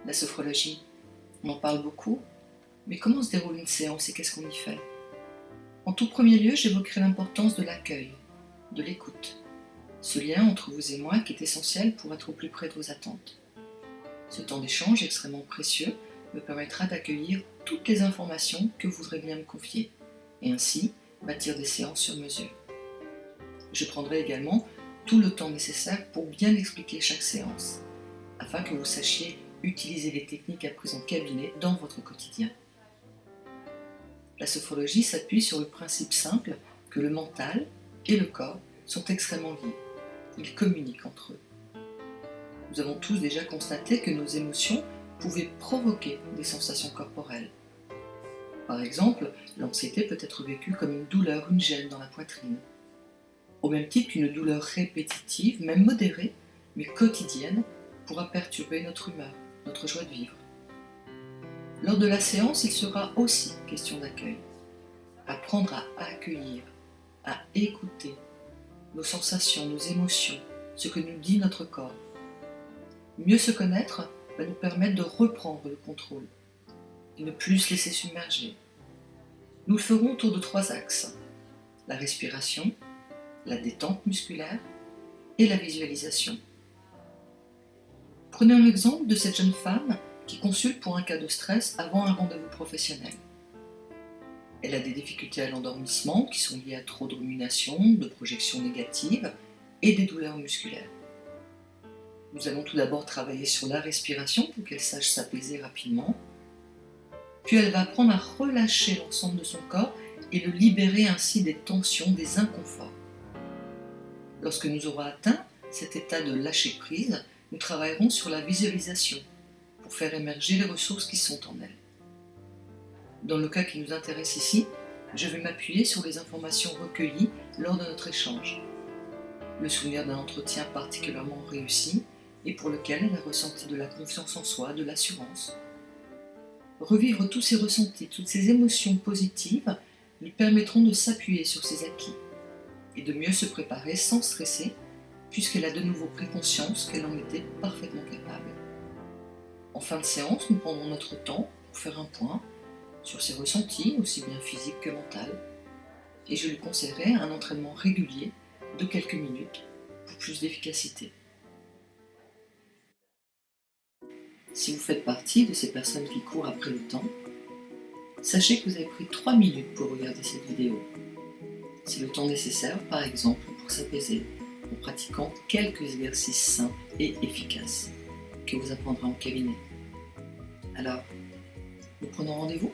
La sophrologie, on en parle beaucoup, mais comment se déroule une séance et qu'est-ce qu'on y fait? En tout premier lieu, j'évoquerai l'importance de l'accueil, de l'écoute, ce lien entre vous et moi qui est essentiel pour être au plus près de vos attentes. Ce temps d'échange extrêmement précieux me permettra d'accueillir toutes les informations que vous voudrez bien me confier, et ainsi bâtir des séances sur mesure. Je prendrai également tout le temps nécessaire pour bien expliquer chaque séance, afin que vous sachiez utiliser les techniques apprises en cabinet dans votre quotidien. La sophrologie s'appuie sur le principe simple que le mental et le corps sont extrêmement liés. Ils communiquent entre eux. Nous avons tous déjà constaté que nos émotions pouvaient provoquer des sensations corporelles. Par exemple, l'anxiété peut être vécue comme une douleur, une gêne dans la poitrine. Au même titre qu'une douleur répétitive, même modérée, mais quotidienne, pourra perturber notre humeur, notre joie de vivre. Lors de la séance, il sera aussi question d'accueil. Apprendre à accueillir, à écouter nos sensations, nos émotions, ce que nous dit notre corps. Mieux se connaître va nous permettre de reprendre le contrôle et ne plus se laisser submerger. Nous le ferons autour de 3 axes: la respiration, la détente musculaire et la visualisation. Prenez un exemple de cette jeune femme qui consulte pour un cas de stress avant un rendez-vous professionnel. Elle a des difficultés à l'endormissement qui sont liées à trop de rumination, de projections négatives et des douleurs musculaires. Nous allons tout d'abord travailler sur la respiration pour qu'elle sache s'apaiser rapidement. Puis elle va apprendre à relâcher l'ensemble de son corps et le libérer ainsi des tensions, des inconforts. Lorsque nous aurons atteint cet état de lâcher prise, nous travaillerons sur la visualisation pour faire émerger les ressources qui sont en elle. Dans le cas qui nous intéresse ici, je vais m'appuyer sur les informations recueillies lors de notre échange. Le souvenir d'un entretien particulièrement réussi et pour lequel elle a ressenti de la confiance en soi, de l'assurance. Revivre tous ces ressentis, toutes ces émotions positives lui permettront de s'appuyer sur ses acquis et de mieux se préparer sans stresser, puisqu'elle a de nouveau pris conscience qu'elle en était parfaitement capable. En fin de séance, nous prendrons notre temps pour faire un point sur ses ressentis, aussi bien physiques que mentaux, et je lui conseillerai un entraînement régulier de quelques minutes pour plus d'efficacité. Si vous faites partie de ces personnes qui courent après le temps, sachez que vous avez pris 3 minutes pour regarder cette vidéo. C'est le temps nécessaire, par exemple, pour s'apaiser en pratiquant quelques exercices simples et efficaces que vous apprendrez en cabinet. Alors, nous prenons rendez-vous ?